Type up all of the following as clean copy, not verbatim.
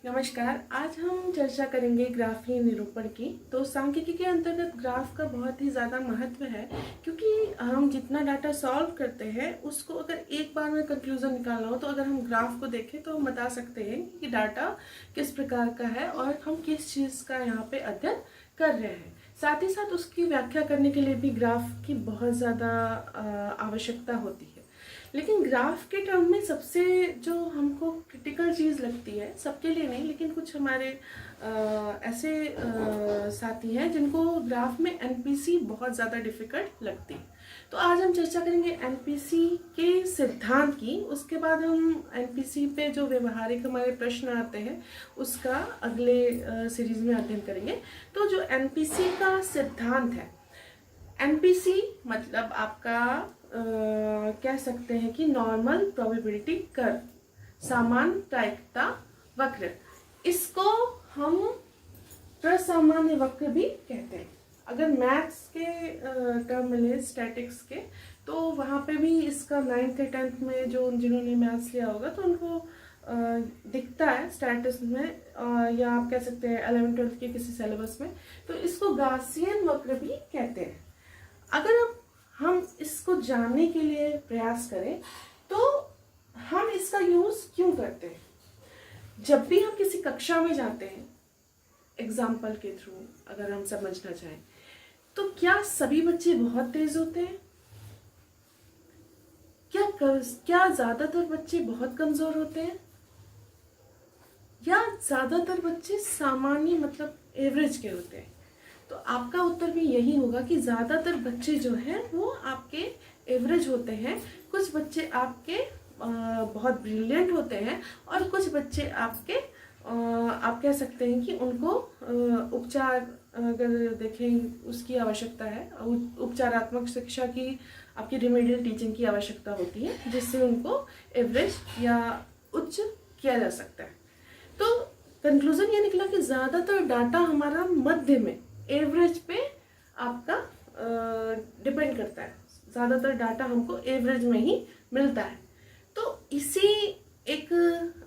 नमस्कार। आज हम चर्चा करेंगे ग्राफीय निरूपण की। तो सांख्यिकी के अंतर्गत ग्राफ का बहुत ही ज़्यादा महत्व है, क्योंकि हम जितना डाटा सॉल्व करते हैं उसको अगर एक बार में कंक्लूजन निकालना हो तो अगर हम ग्राफ को देखें तो हम बता सकते हैं कि डाटा किस प्रकार का है और हम किस चीज़ का यहाँ पे अध्ययन कर रहे हैं। साथ ही साथ उसकी व्याख्या करने के लिए भी ग्राफ की बहुत ज़्यादा आवश्यकता होती है। लेकिन ग्राफ के टर्म में सबसे जो हमको क्रिटिकल चीज़ लगती है, सबके लिए नहीं लेकिन कुछ हमारे ऐसे साथी हैं जिनको ग्राफ में एनपीसी बहुत ज़्यादा डिफ़िकल्ट लगती है। तो आज हम चर्चा करेंगे एनपीसी के सिद्धांत की। उसके बाद हम एनपीसी पे जो व्यवहारिक हमारे प्रश्न आते हैं उसका अगले सीरीज़ में अध्ययन करेंगे। तो जो एनपीसी का सिद्धांत है, एनपीसी मतलब आपका कह सकते हैं कि नॉर्मल प्रोबेबिलिटी कर्व, सामान्य प्रायिकता वक्र। इसको हम प्रसामान्य वक्र भी कहते हैं। अगर मैथ्स के टर्म में स्टैटिक्स के, तो वहाँ पे भी इसका 9th 10th में जो जिन्होंने मैथ्स लिया होगा तो उनको दिखता है स्टैटिक्स में, या आप कह सकते हैं 11th 12th के किसी सिलेबस में। तो इसको गासियन वक्र भी कहते हैं। अगर अब हम इसको जानने के लिए प्रयास करें तो हम इसका यूज़ क्यों करते हैं? जब भी हम किसी कक्षा में जाते हैं, एग्जाम्पल के थ्रू अगर हम समझना चाहें, तो क्या सभी बच्चे बहुत तेज होते हैं? क्या ज़्यादातर बच्चे बहुत कमज़ोर होते हैं? या ज़्यादातर बच्चे सामान्य मतलब एवरेज के होते हैं? तो आपका उत्तर भी यही होगा कि ज़्यादातर बच्चे जो हैं वो आपके एवरेज होते हैं। कुछ बच्चे आपके बहुत ब्रिलियंट होते हैं और कुछ बच्चे आपके आप कह सकते हैं कि उनको उपचार अगर देखें उसकी आवश्यकता है, उपचारात्मक शिक्षा की, आपकी रिमेडियल टीचिंग की आवश्यकता होती है, जिससे उनको एवरेज या उच्च किया जा सकता है। तो कंक्लूजन ये निकला कि ज़्यादातर डाटा हमारा मध्य में, एवरेज पे आपका डिपेंड करता है। ज़्यादातर डाटा हमको एवरेज में ही मिलता है। तो इसी एक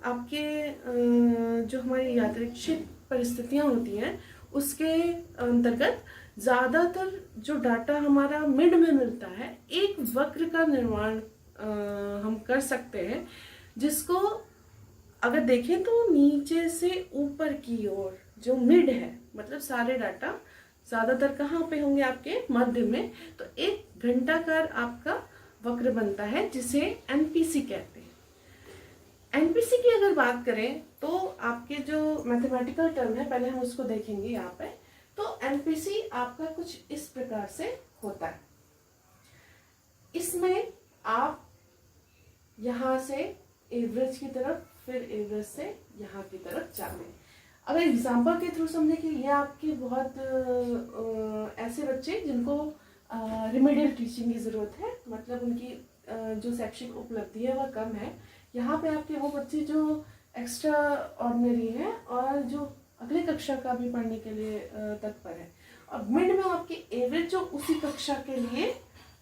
आपके जो हमारी यादृच्छिक परिस्थितियाँ होती हैं उसके अंतर्गत ज़्यादातर जो डाटा हमारा मिड में मिलता है, एक वक्र का निर्माण हम कर सकते हैं, जिसको अगर देखें तो नीचे से ऊपर की ओर जो मिड है, मतलब सारे डाटा ज़्यादातर कहाँ पे होंगे? आपके मध्य में। तो एक घंटाकार आपका वक्र बनता है जिसे एनपीसी कहते हैं। एनपीसी की अगर बात करें तो आपके जो मैथमेटिकल टर्म है, पहले हम उसको देखेंगे यहाँ पे। तो एनपीसी आपका कुछ इस प्रकार से होता है। इसमें आप यहाँ से एवरेज की तरफ, फिर एवरेज से यहाँ की तरफ जाते हैं। अगर एग्जाम्पल के थ्रू समझे कि ये आपके बहुत ऐसे बच्चे जिनको रिमेडियल टीचिंग की ज़रूरत है, मतलब उनकी जो शैक्षिक उपलब्धि है वह कम है। यहाँ पे आपके वो बच्चे जो एक्स्ट्रा ऑर्डिनरी हैं और जो अगले कक्षा का भी पढ़ने के लिए तत्पर है, और मिड में आपके एवरेज जो उसी कक्षा के लिए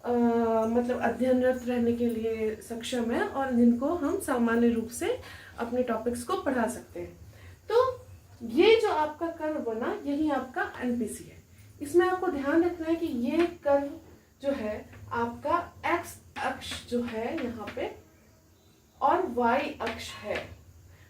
मतलब अध्ययनरत रहने के लिए सक्षम है और जिनको हम सामान्य रूप से अपने टॉपिक्स को पढ़ा सकते हैं। तो ये जो आपका कर्व बना, यही आपका एनपीसी है। इसमें आपको ध्यान रखना है कि ये कर्व जो है आपका एक्स अक्ष जो है यहाँ पे, और वाई अक्ष है।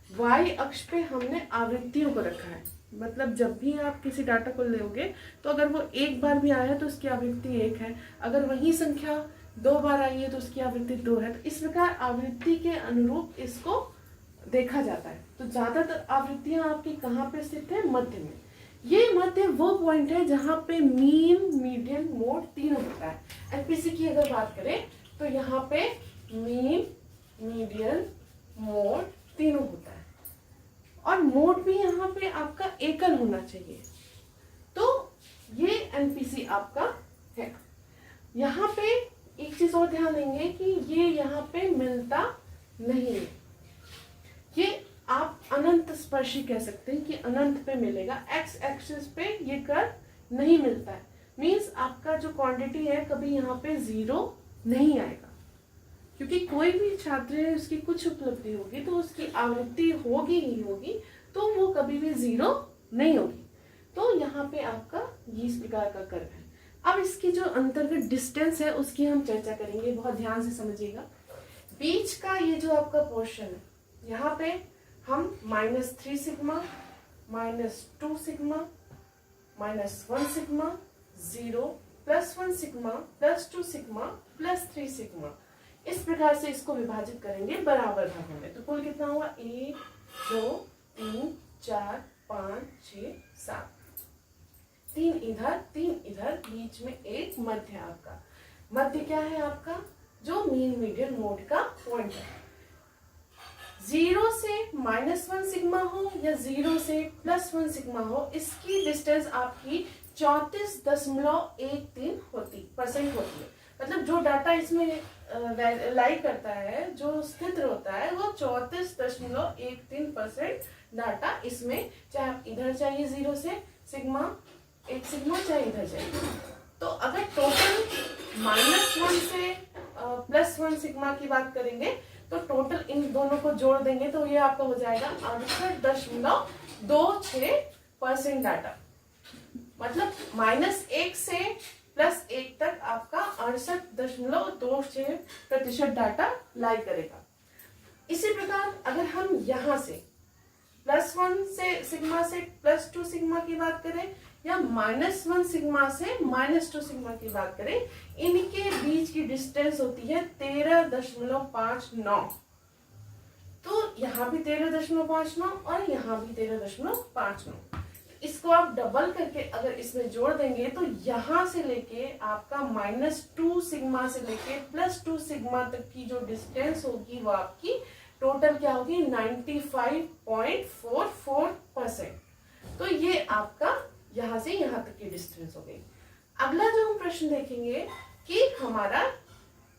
वाई अक्ष पे हमने आवृत्तियों को रखा है। मतलब जब भी आप किसी डाटा को लोगे तो अगर वो एक बार भी आया है तो उसकी आवृत्ति 1 है, अगर वही संख्या 2 बार आई है तो उसकी आवृत्ति 2 है। तो इस प्रकार आवृत्ति के अनुरूप इसको देखा जाता है। तो ज़्यादातर आवृत्तियाँ आपकी कहाँ पे स्थित है? मध्य में। ये मध्य वो पॉइंट है जहाँ पे मीन, मीडियन, मोड तीनों होता है। एनपीसी की अगर बात करें तो यहाँ पे मीन, मीडियन, मोड तीनों होता है, और मोड भी यहाँ पे आपका एकल होना चाहिए। तो ये एनपीसी आपका है। यहाँ पे एक चीज और ध्यान देंगे कि ये यहाँ पे मिलता नहीं है। ये आप अनंत स्पर्शी कह सकते हैं कि अनंत पे मिलेगा। एक्स एक्सिस पे ये कर्व नहीं मिलता है। मीन्स आपका जो क्वांटिटी है कभी यहाँ पे 0 नहीं आएगा, क्योंकि कोई भी छात्र है उसकी कुछ उपलब्धि होगी तो उसकी आवृत्ति होगी ही होगी, तो वो कभी भी 0 नहीं होगी। तो यहाँ पे आपका ये इस प्रकार का कर्व है। अब इसकी जो अंतर्गत डिस्टेंस है उसकी हम चर्चा करेंगे, बहुत ध्यान से समझिएगा। बीच का ये जो आपका पोर्शन है, यहाँ पे हम -3 sigma, -2 sigma, -1 sigma, 0, +1 sigma, +2 sigma, +3 sigma, इस प्रकार से इसको विभाजित करेंगे बराबर भागों में। तो कुल कितना हुआ? 1 2 3 4 5 6 7, 3 इधर 3 इधर, बीच में एक मध्य है आपका। मध्य क्या है आपका? जो मीन मीडियन मोड का पॉइंट है। 0 से -1 सिग्मा हो या 0 से +1 सिग्मा हो, इसकी डिस्टेंस आपकी 34.13% होती है। मतलब जो डाटा इसमें लाई करता है, जो स्थित होता है, वो 34.13% डाटा इसमें, चाहे आप इधर चाहिए 0 से सिग्मा 1 सिग्मा, चाहे इधर चाहिए। तो अगर टोटल -1 से +1 सिग्मा की बात करेंगे तो टोटल इन दोनों को जोड़ देंगे तो ये आपका हो जाएगा 68.26% डाटा। मतलब -1 से +1 तक आपका 68.26% डाटा लाई करेगा। इसी प्रकार अगर हम यहाँ से +1 से सिग्मा से +2 सिग्मा की बात करें या -1 सिग्मा से -2 सिग्मा की बात करें, इनके बीच की डिस्टेंस होती है 13.59। तो यहाँ भी 13.59 और यहाँ भी 13.59। इसको आप डबल करके अगर इसमें जोड़ देंगे तो यहाँ से लेके आपका -2 सिग्मा से लेके +2 सिग्मा तक की जो डिस्टेंस होगी वो आपकी टोटल क्या होगी? 95.44%। तो ये आपका यहाँ से यहाँ तक की डिस्टेंस हो गई। अगला जो हम प्रश्न देखेंगे कि हमारा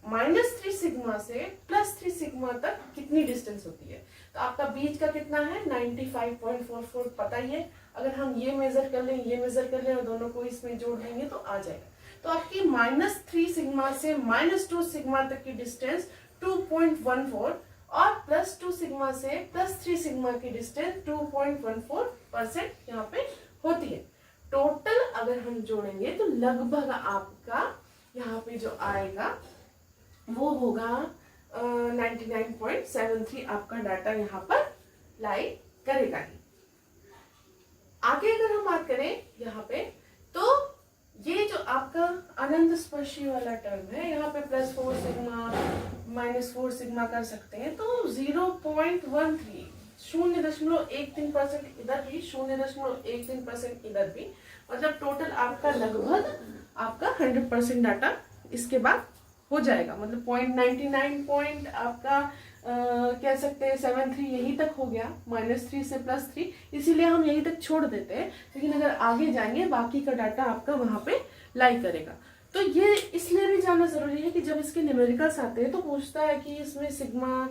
-3 सिग्मा से +3 सिग्मा तक कितनी डिस्टेंस होती है। तो आपका बीच का कितना है? 95.44 पता ही है। अगर हम ये मेजर कर लें, ये मेजर कर लें और दोनों को इसमें जोड़ देंगे तो आ जाएगा। तो आपकी -3 सिग्मा से -2 सिग्मा तक की डिस्टेंस 2.14 और +2 सिग्मा से +3 सिग्मा की डिस्टेंस 2.14% यहाँ पे होती है। टोटल अगर हम जोड़ेंगे तो लगभग आपका यहाँ पे जो आएगा वो होगा 99.73 आपका डाटा यहाँ पर लाई करेगा ही। आगे अगर हम बात करें यहाँ पे, तो ये जो आपका अनंत स्पर्शी वाला टर्म है, यहाँ पे +4 सिग्मा -4 सिग्मा कर सकते हैं। तो 0.13 0.13% इधर भी, 0.13% इधर भी, मतलब टोटल आपका लगभग आपका 100% डाटा इसके बाद हो जाएगा। मतलब 0.99 पॉइंट आपका कह सकते हैं 73 यही तक हो गया, -3 से +3, इसीलिए हम यही तक छोड़ देते हैं। लेकिन अगर आगे जाएंगे बाकी का डाटा आपका वहां पे लाई करेगा। तो ये इसलिए भी जानना जरूरी है कि जब इसके न्यूमेरिकल्स आते हैं तो पूछता है कि इसमें सिग्मा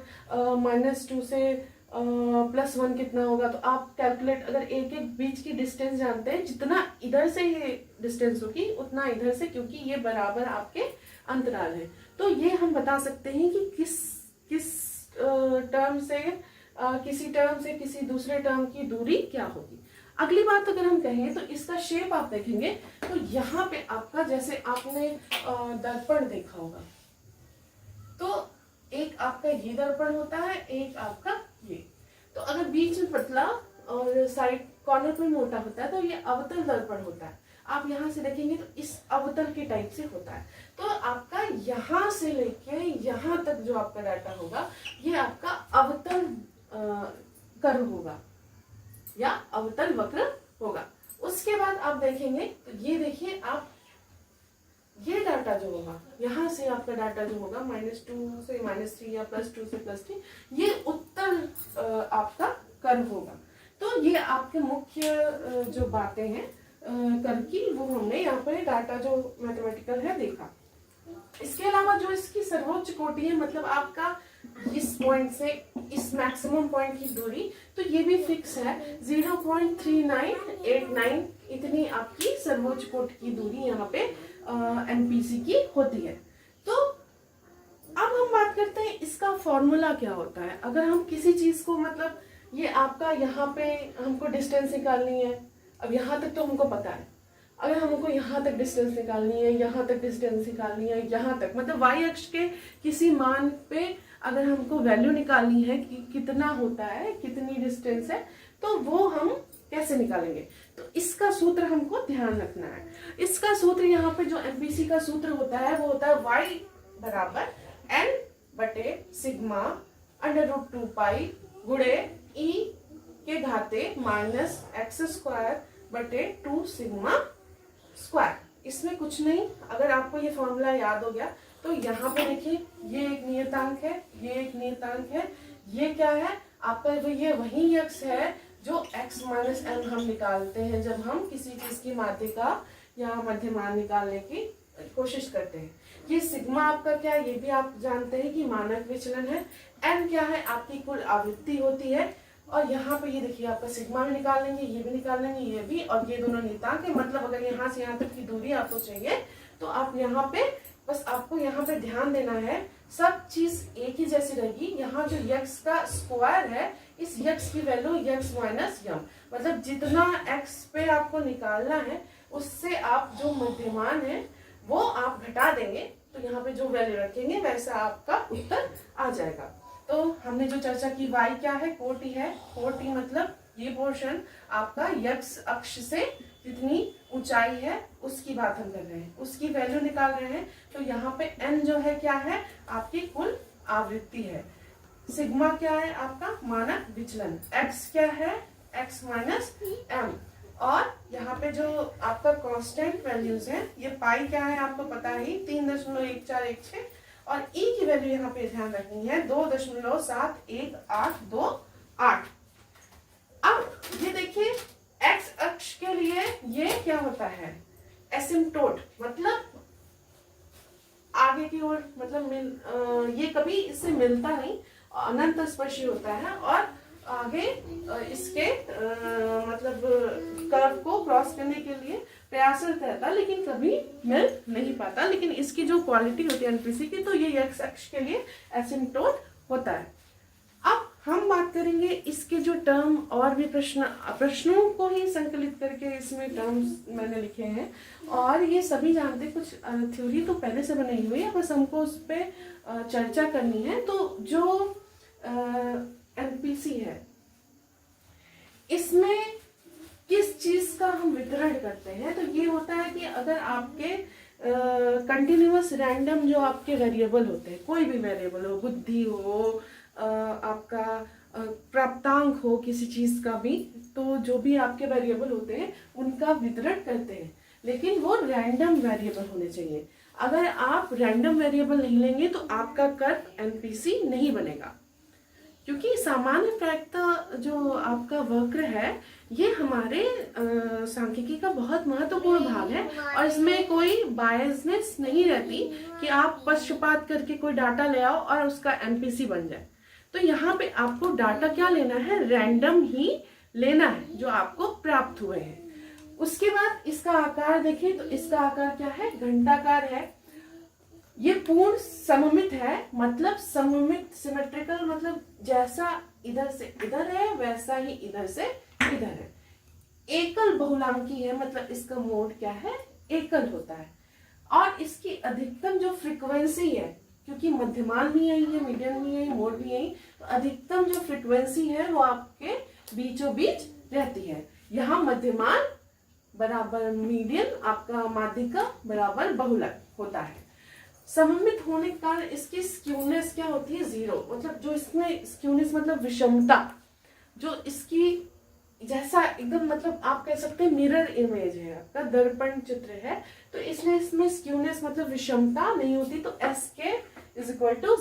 -2 से +1 कितना होगा। तो आप कैलकुलेट, अगर एक एक बीच की डिस्टेंस जानते हैं, जितना इधर से ये डिस्टेंस होगी उतना इधर से, क्योंकि ये बराबर आपके अंतराल है। तो ये हम बता सकते हैं कि किस टर्म से किसी टर्म से किसी दूसरे टर्म की दूरी क्या होगी। अगली बात अगर हम कहें तो इसका शेप आप देखेंगे तो यहाँ पे आपका, जैसे आपने दर्पण देखा होगा, तो एक आपका ये दर्पण होता है, एक आपका ये। तो अगर बीच में पतला और साइड कॉर्नर पे मोटा होता है तो ये अवतल दर्पण होता है। आप यहाँ से देखेंगे तो इस अवतल के टाइप से होता है। तो आपका यहाँ से लेके यहाँ तक जो आपका डाटा होगा ये आपका अवतल कर्व होगा या अवतल वक्र होगा। उसके बाद आप देखेंगे तो ये देखिए, आप ये डाटा जो होगा, यहाँ से आपका डाटा जो होगा -2 से -3 या +2 से +3, ये उत्तल आपका कर्व होगा। तो ये आपके मुख्य जो बातें हैं कर्व की, वो हमने यहाँ पर डाटा जो मैथमेटिकल है देखा। इसके अलावा जो इसकी सर्वोच्च कोटि है, मतलब आपका इस पॉइंट से इस मैक्सिमम पॉइंट की दूरी, तो ये भी फिक्स है 0.3989, इतनी आपकी सर्वोच्च कोटि की दूरी यहाँ पे एमपीसी की होती है। तो अब हम बात करते हैं इसका फॉर्मूला क्या होता है। अगर हम किसी चीज को मतलब ये आपका यहाँ पे हमको डिस्टेंस निकालनी है। अब यहाँ तक तो हमको पता है, अगर हमको यहाँ तक डिस्टेंस निकालनी है, यहाँ तक डिस्टेंस निकालनी है, यहाँ तक मतलब वाई अक्ष के किसी मान पे अगर हमको वैल्यू निकालनी है कि कितना होता है, कितनी डिस्टेंस है, तो वो हम कैसे निकालेंगे। तो इसका सूत्र हमको ध्यान रखना है। इसका सूत्र यहाँ पे जो एमपीसी का सूत्र होता है वो होता है y बराबर n बटे सिग्मा √2 पाई गुणे e के घाते माइनस एक्स स्क्वायर बटे 2 सिग्मा स्क्वायर। इसमें कुछ नहीं, अगर आपको ये फॉर्मूला याद हो गया तो यहाँ पे देखिए ये एक नियतांक है, ये एक नियतांक है, ये क्या है आपका, ये वही x है जो x माइनस m हम निकालते हैं जब हम किसी चीज की माध्यिका या मध्यमान निकालने की कोशिश करते हैं। ये सिग्मा आपका क्या है, ये भी आप जानते हैं कि मानक विचलन है। m क्या है, आपकी कुल आवृत्ति होती है। और यहाँ पे ये देखिए आपका सिग्मा भी निकाल लेंगे, ये भी निकाल लेंगे, ये भी, और ये दोनों नियतांक है। मतलब अगर यहाँ से यहाँ तक की दूरी आपको चाहिए तो आप यहाँ पे बस आपको यहाँ पे ध्यान देना है, सब चीज एक ही जैसी रहेगी। यहाँ जो x का स्क्वायर है, इस x की वैल्यू x माइनस यम, मतलब जितना x पे आपको निकालना है उससे आप जो मध्यमान है वो आप घटा देंगे, तो यहाँ पे जो वैल्यू रखेंगे वैसा आपका उत्तर आ जाएगा। तो हमने जो चर्चा की y क्या है, कोटि है। कोटि मतलब ये पोर्शन आपका x अक्ष से जितनी ऊंचाई है उसकी बात हम कर रहे हैं, उसकी वैल्यू निकाल रहे हैं। तो यहाँ पे n जो है क्या है, आपकी कुल आवृत्ति है। सिग्मा क्या है, आपका मानक विचलन। x क्या है, x माइनस m। और यहाँ पे जो आपका कांस्टेंट वैल्यूज है, ये पाई क्या है आपको पता ही, 3.1416। और e की वैल्यू यहाँ पे ध्यान रखनी है 2.71828। अब ये देखिए x अक्ष के लिए ये क्या होता है, एसिम्प्टोट, मतलब आगे की ओर, मतलब ये कभी इससे मिलता नहीं, अनंत स्पर्शी होता है और आगे इसके मतलब कर्व को क्रॉस करने के लिए प्रयासरत रहता है, लेकिन कभी मिल नहीं पाता। लेकिन इसकी जो क्वालिटी होती है एनपीसी की, तो ये x अक्ष के लिए एसिम्प्टोट होता है। अब हम बात करेंगे इसके जो टर्म, और भी प्रश्नों को ही संकलित करके इसमें टर्म्स मैंने लिखे हैं, और ये सभी जानते, कुछ थ्योरी तो पहले से बनी हुई है, बस हमको उस पर चर्चा करनी है। तो जो एनपीसी है, इसमें किस चीज का हम वितरण करते हैं, तो ये होता है कि अगर आपके कंटिन्यूअस रैंडम जो आपके वेरिएबल होते हैं, कोई भी वेरिएबल हो, बुद्धि हो, आपका प्राप्तांक हो किसी चीज का भी, तो जो भी आपके वेरिएबल होते हैं उनका वितरण करते हैं, लेकिन वो रैंडम वेरिएबल होने चाहिए। अगर आप रैंडम वेरिएबल नहीं लेंगे तो आपका कर्व एनपीसी नहीं बनेगा, क्योंकि सामान्य प्रायिकता जो आपका वक्र है ये हमारे सांख्यिकी का बहुत महत्वपूर्ण भाग है, और इसमें कोई बायसनेस नहीं रहती कि आप पक्षपात करके कोई डाटा ले आओ और उसका एनपीसी बन जाए। तो यहाँ पे आपको डाटा क्या लेना है, रैंडम ही लेना है जो आपको प्राप्त हुए हैं। उसके बाद इसका आकार देखें तो इसका आकार क्या है, घंटाकार है। ये पूर्ण सममित है, मतलब सममित, सिमेट्रिकल, मतलब जैसा इधर से इधर है वैसा ही इधर से इधर है। एकल बहुलांकी है, मतलब इसका मोड क्या है, एकल होता है। और इसकी अधिकतम जो फ्रीक्वेंसी है, क्योंकि मध्यमान भी यही है, मीडियन भी यही, मोड भी यही, तो अधिकतम जो फ्रीक्वेंसी है वो आपके बीचों बीच रहती है। यहाँ मध्यमान बराबर मीडियन, आपका माध्यिका बराबर बहुलक होता है। सममित होने के कारण इसकी स्क्यूनेस क्या होती है, 0, मतलब जो इसमें स्क्यूनेस मतलब विषमता, जो इसकी जैसा एकदम, मतलब आप कह सकते हैं मिरर इमेज है, आपका दर्पण चित्र है, तो इसलिए इसमें स्क्यूनेस मतलब विषमता नहीं होती। तो SK =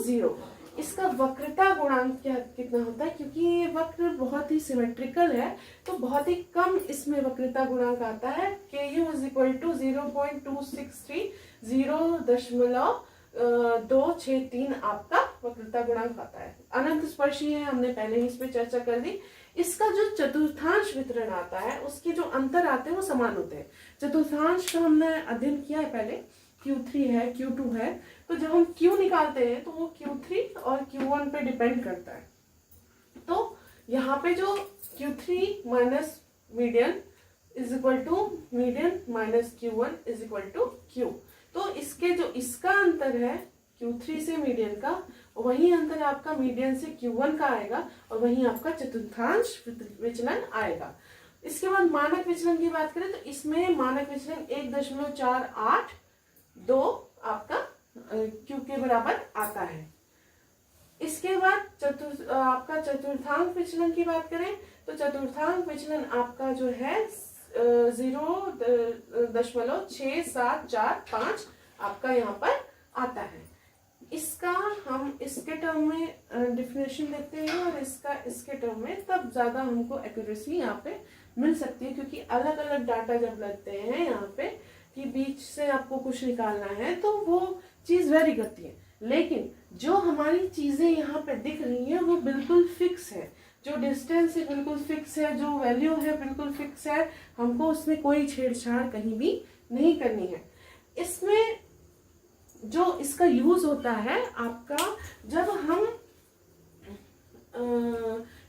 0। इसका वक्रता गुणांक क्या कितना होता है, क्योंकि ये वक्र बहुत ही सिमेट्रिकल है तो बहुत ही कम इसमें वक्रता गुणांक आता है। KU = 0.263, 0.263 आपका वक्रता गुणांक आता है। अनंत स्पर्शी है, हमने पहले ही इस पे चर्चा कर दी। इसका जो चतुर्थांश वितरण आता है, उसके जो अंतर आते हैं वो समान होते हैं। चतुर्थांश का हमने अध्ययन किया है पहले, Q3 है, Q2 है, तो जब हम Q निकालते हैं तो वो Q3 और Q1 पे डिपेंड करता है। तो यहाँ पे जो Q3 minus median is equal to median minus Q1 is equal to Q। तो इसके जो इसका अंतर है Q3 से मीडियन का, वही अंतर आपका मीडियन से Q1 का आएगा और वही आपका चतुर्थांश विचलन आएगा। इसके बाद मानक विचलन की बात करें तो इसमें मानक विचलन 1.482 आपका Q के बराबर आता है। इसके बाद आपका चतुर्थांश विचलन की बात करें तो चतुर्थांश विचलन आपका जो है 0.6745 आपका यहाँ पर आता है। इसका हम इसके टर्म में डिफिनेशन देते हैं और इसका इसके टर्म में, तब ज्यादा हमको एक्यूरेसी यहाँ पे मिल सकती है, क्योंकि अलग अलग डाटा जब लगते हैं यहाँ पे कि बीच से आपको कुछ निकालना है तो वो चीज वेरी करती है। लेकिन जो हमारी चीजें यहाँ पे दिख रही हैं वो बिल्कुल फिक्स है, जो डिस्टेंस है बिल्कुल फिक्स है, जो वैल्यू है बिल्कुल फिक्स है, हमको उसमें कोई छेड़छाड़ कहीं भी नहीं करनी है। इसमें जो इसका यूज होता है आपका, जब हम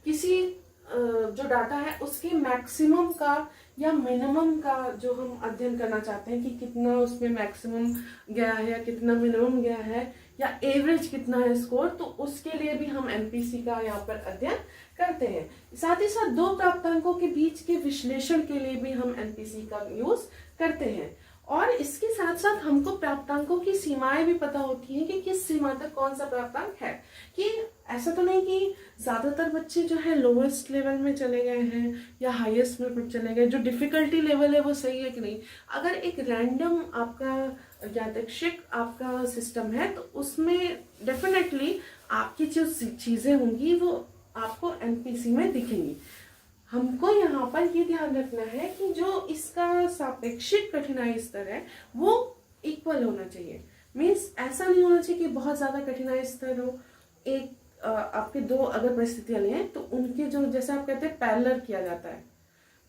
किसी जो डाटा है उसके मैक्सिमम का या मिनिमम का जो हम अध्ययन करना चाहते हैं कि कितना उसमें मैक्सिमम गया है या कितना मिनिमम गया है या एवरेज कितना है स्कोर, तो उसके लिए भी हम एमपीसी का यहाँ पर अध्ययन करते हैं। साथ ही साथ दो प्राप्तांकों के बीच के विश्लेषण के लिए भी हम एमपीसी का यूज करते हैं। और इसके साथ साथ हमको प्राप्तांकों की सीमाएं भी पता होती हैं कि किस सीमा तक कौन सा प्राप्तांक है, कि ऐसा तो नहीं कि ज्यादातर बच्चे जो है लोवेस्ट लेवल में चले गए हैं या हाईएस्ट में चले गए, जो डिफिकल्टी लेवल है वो सही है कि नहीं। अगर एक रैंडम आपका यादृच्छिक आपका सिस्टम है तो उसमें डेफिनेटली आपकी जो चीजें होंगी वो आपको एमपीसी में दिखेंगी। हमको यहाँ पर ये ध्यान रखना है कि जो इसका सापेक्षिक कठिनाई स्तर है वो इक्वल होना चाहिए। मीन्स ऐसा नहीं होना चाहिए कि बहुत ज्यादा कठिनाई स्तर हो। एक आपके दो अगर परिस्थितियां लें तो उनके जो, जैसे आप कहते हैं पैरेलल किया जाता है,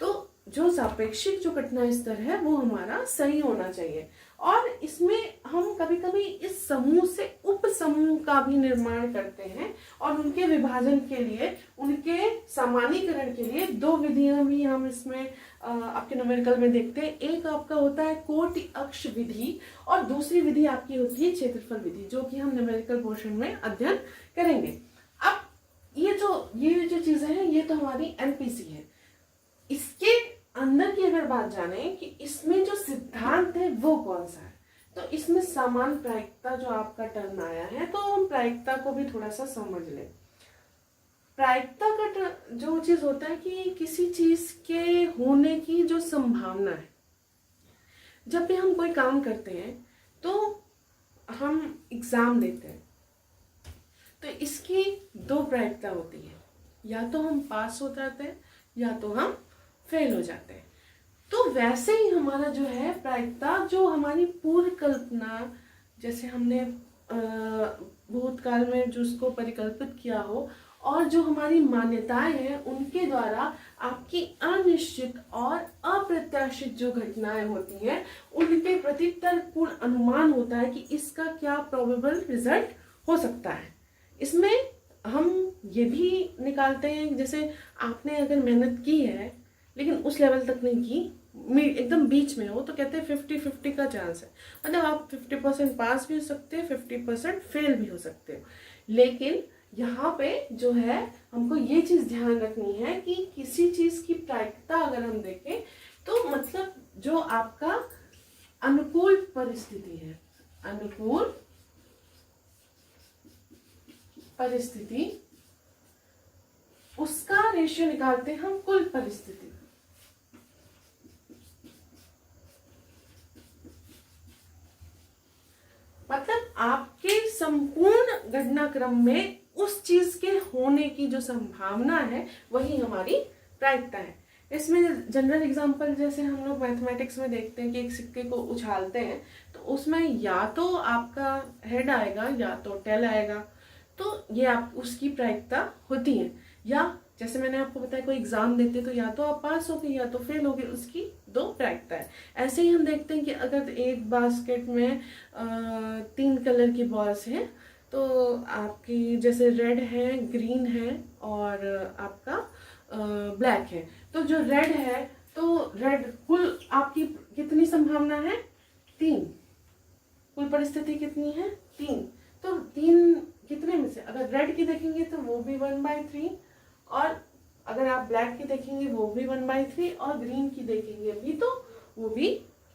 तो जो सापेक्षिक जो कठिनाई स्तर है वो हमारा सही होना चाहिए। और इसमें हम कभी कभी इस समूह से उप समूह का भी निर्माण करते हैं और उनके विभाजन के लिए, उनके सामान्यीकरण के लिए दो विधियां भी हम इसमें आपके न्यूमेरिकल में देखते हैं। एक आपका होता है कोटि अक्ष विधि और दूसरी विधि आपकी होती है क्षेत्रफल विधि, जो कि हम न्यूमेरिकल पोर्शन में अध्ययन करेंगे। अब ये जो चीजें हैं ये तो हमारी एमपीसी है। इसके अंदर की अगर बात जाने कि इसमें जो सिद्धांत है वो कौन सा है, तो इसमें समान प्रायिकता जो आपका टर्म आया है, तो हम प्रायिकता को भी थोड़ा सा समझ लें। प्रायिकता का जो चीज होता है कि किसी चीज के होने की जो संभावना है, जब भी हम कोई काम करते हैं तो हम एग्जाम देते हैं तो इसकी दो प्रायिकता होती है, या तो हम पास हो जाते हैं या तो हम फेल हो जाते हैं। तो वैसे ही हमारा जो है प्रायिकता, जो हमारी पूर्व कल्पना, जैसे हमने भूतकाल में जो उसको परिकल्पित किया हो, और जो हमारी मान्यताएं हैं उनके द्वारा आपकी अनिश्चित और अप्रत्याशित जो घटनाएं होती हैं उनके प्रति तर्कपूर्ण अनुमान होता है कि इसका क्या प्रोबेबल रिजल्ट हो सकता है। इसमें हम ये भी निकालते हैं, जैसे आपने अगर मेहनत की है लेकिन उस लेवल तक नहीं की, एकदम बीच में हो, तो कहते हैं 50-50 का चांस है, मतलब आप 50% पास भी हो सकते हैं, 50% फेल भी हो सकते हो। लेकिन यहाँ पे जो है हमको ये चीज ध्यान रखनी है कि किसी चीज की प्रायिकता अगर हम देखें तो मतलब जो आपका अनुकूल परिस्थिति है, अनुकूल परिस्थिति, उसका रेशियो निकालते हैं हम कुल परिस्थिति। मतलब आपके संपूर्ण घटनाक्रम में उस चीज के होने की जो संभावना है वही हमारी प्रायिकता है। इसमें जनरल एग्जांपल जैसे हम लोग मैथमेटिक्स में देखते हैं कि एक सिक्के को उछालते हैं तो उसमें या तो आपका हेड आएगा या तो टेल आएगा, तो ये आप उसकी प्रायिकता होती है। या जैसे मैंने आपको बताया कोई एग्जाम देते तो या तो आप पास होगे या तो फेल होगे, उसकी दो प्रायिकता है। ऐसे ही हम देखते हैं कि अगर एक बास्केट में 3 कलर की बॉल्स हैं तो आपकी जैसे रेड है, ग्रीन है और आपका ब्लैक है। तो जो रेड है, तो रेड कुल आपकी कितनी संभावना है? 3। कुल परिस्थिति कितनी है? 3। तो 3 कितने में से अगर रेड की देखेंगे तो वो भी 1/3, और अगर आप ब्लैक की देखेंगे वो भी 1/3, और ग्रीन की देखेंगे भी तो वो भी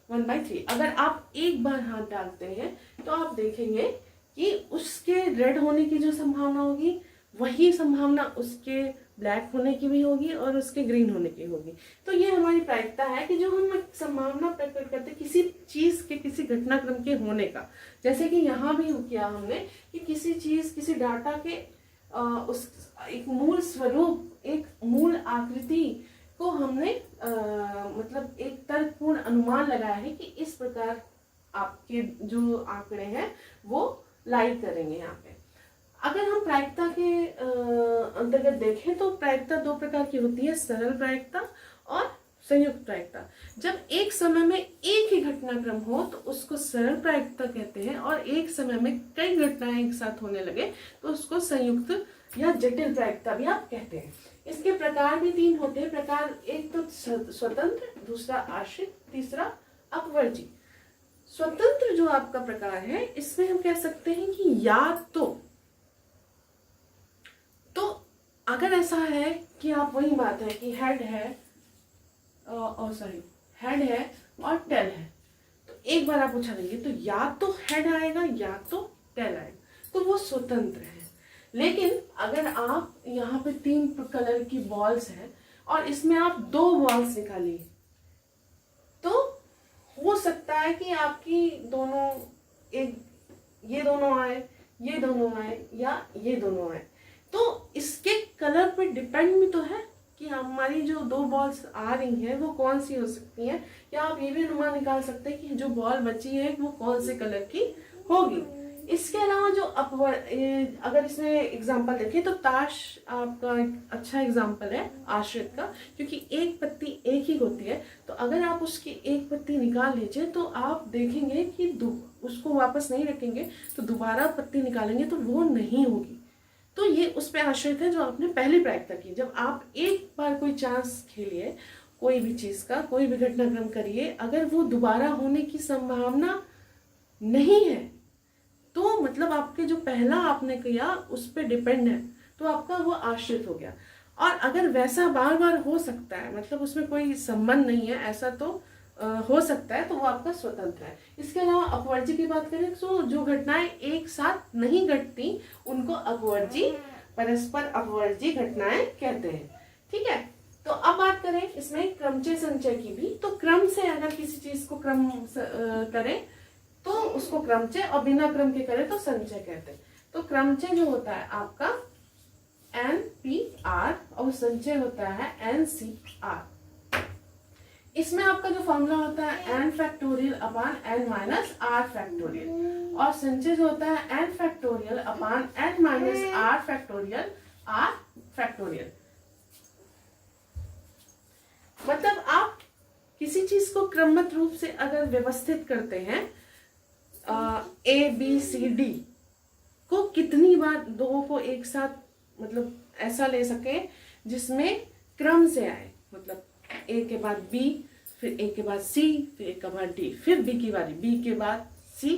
1/3। अगर आप एक बार हाथ डालते हैं तो आप देखेंगे कि उसके रेड होने की जो संभावना होगी वही संभावना उसके ब्लैक होने की भी होगी और उसके ग्रीन होने की होगी। तो ये हमारी प्रायिकता है कि जो हम संभावना प्रकट करते हैं किसी चीज के, किसी घटनाक्रम के होने का, जैसे कि यहाँ भी किया हमने कि किसी चीज, किसी डाटा के उस एक मूल स्वरूप, एक मूल आकृति को हमने मतलब एक तर्कपूर्ण अनुमान लगाया है कि इस प्रकार आपके जो आंकड़े हैं वो लाई करेंगे यहाँ पे। अगर हम प्रायिकता के अंतर्गत देखें तो प्रायिकता 2 प्रकार की होती है, सरल प्रायिकता और संयुक्त प्रायिकता। जब एक समय में एक ही घटनाक्रम हो तो उसको सरल प्रायिकता कहते हैं, और एक समय में कई घटनाएं एक साथ होने लगे तो उसको संयुक्त या जटिल प्रायिकता भी आप कहते हैं। इसके प्रकार भी 3 होते हैं। प्रकार एक तो स्वतंत्र, दूसरा आश्रित, तीसरा अपवर्जी। स्वतंत्र जो आपका प्रकार है इसमें हम कह सकते हैं कि या तो अगर ऐसा है कि आप, वही बात है कि हेड है हेड है और टेल है, तो एक बार आप पूछा देंगे तो या तो हेड आएगा या तो टेल आएगा, तो वो स्वतंत्र है। लेकिन अगर आप यहाँ पे 3 कलर की बॉल्स हैं और इसमें आप 2 बॉल्स निकालिए तो हो सकता है कि आपकी दोनों, एक ये दोनों आए, ये दोनों आए, या ये दोनों आए। तो इसके कलर पे डिपेंड भी तो है कि हमारी जो 2 बॉल्स आ रही हैं वो कौन सी हो सकती हैं, या आप ये भी अनुमान निकाल सकते हैं कि जो बॉल बची है वो कौन से कलर की होगी। इसके अलावा जो अगर इसमें एग्जांपल देखें तो ताश आपका एक अच्छा एग्जांपल है आश्रित का, क्योंकि एक पत्ती एक ही होती है। तो अगर आप उसकी एक पत्ती निकाल लीजिए तो आप देखेंगे कि उसको वापस नहीं रखेंगे, तो दोबारा पत्ती निकालेंगे तो वो नहीं होगी। तो ये उस पर आश्रित है जो आपने पहली प्रायिकता की। जब आप एक बार कोई चांस खेलिए कोई भी चीज का, कोई भी घटनाक्रम करिए, अगर वो दोबारा होने की संभावना नहीं है तो मतलब आपके जो पहला आपने किया उस पर डिपेंड है, तो आपका वो आश्रित हो गया। और अगर वैसा बार बार हो सकता है, मतलब उसमें कोई संबंध नहीं है, ऐसा तो हो सकता है, तो वो आपका स्वतंत्र है। इसके अलावा अपवर्जी की बात करें तो जो घटनाएं एक साथ नहीं घटती उनको अपवर्जी, परस्पर अपवर्जी घटनाएं कहते हैं। ठीक है, तो अब बात करें इसमें क्रमचय संचय की भी। तो क्रम से अगर किसी चीज को क्रम करें तो उसको क्रमचय, और बिना क्रम के करें तो संचय कहते हैं। तो क्रमचय जो होता है आपका NPR और संचय होता है NCR। इसमें आपका जो फॉर्मूला होता है n फैक्टोरियल अपान n माइनस r फैक्टोरियल, और संचय जो होता है n फैक्टोरियल अपान n minus r factorial r factorial. मतलब आप किसी चीज को क्रमबद्ध रूप से अगर व्यवस्थित करते हैं, ABCD को कितनी बार दो को एक साथ मतलब ऐसा ले सके जिसमें क्रम से आए, मतलब A के बाद B, फिर A के बाद C, फिर A के बाद D, फिर B की बारी, B के बाद C,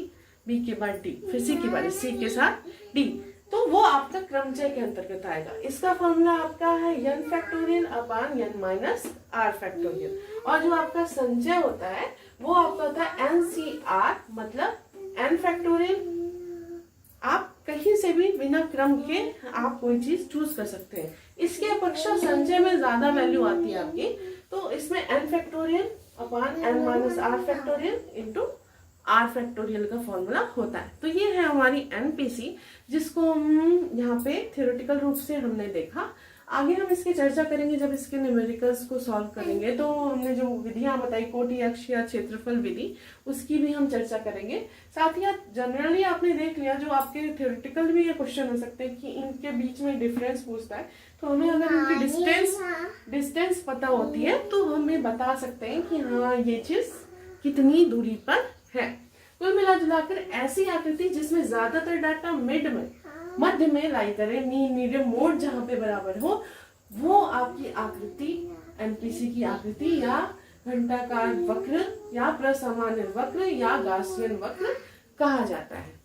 B के बाद D, फिर C की बारी, C के साथ D, तो वो आपका क्रमचय के अंतर्गत आएगा। इसका फॉर्मूला आपका है n फैक्टोरियल अपान n माइनस r फैक्टोरियल, और जो आपका संचय होता है वो आपका होता है NCR, मतलब n फैक्टोरियल। आप कहीं से भी बिना क्रम के आप कोई चीज चूज कर सकते हैं। इसके अपेक्षा संचय में ज्यादा वैल्यू आती है आपकी, तो इसमें n फैक्टोरियल अपान n minus r factorial into r factorial का फॉर्मूला होता है। तो ये है हमारी NPC, जिसको हम यहाँ पे थ्योरेटिकल रूप से हमने देखा। आगे हम इसकी चर्चा करेंगे जब इसके न्यूमेरिकल्स को सॉल्व करेंगे, तो हमने जो विधियां बताई कोटि अक्ष या क्षेत्रफल विधि, उसकी भी हम चर्चा करेंगे। साथ ही जनरली आपने देख लिया जो आपके थ्योरेटिकल भी ये क्वेश्चन हो सकते हैं कि इनके बीच में डिफरेंस पूछता है, तो हमें अगर उनकी डिस्टेंस पता होती है तो हमें बता सकते हैं कि हाँ ये चीज कितनी दूरी पर है। कुल मिला जुलाकर ऐसी आकृति जिसमें ज्यादातर डाटा मिड में, मध्य में लाई करे, मीन, मीडियम, मोड जहां पे बराबर हो, वो आपकी आकृति एमपीसी की आकृति या घंटाकार वक्र या प्रसामान्य वक्र या गाउसियन वक्र कहा जाता है।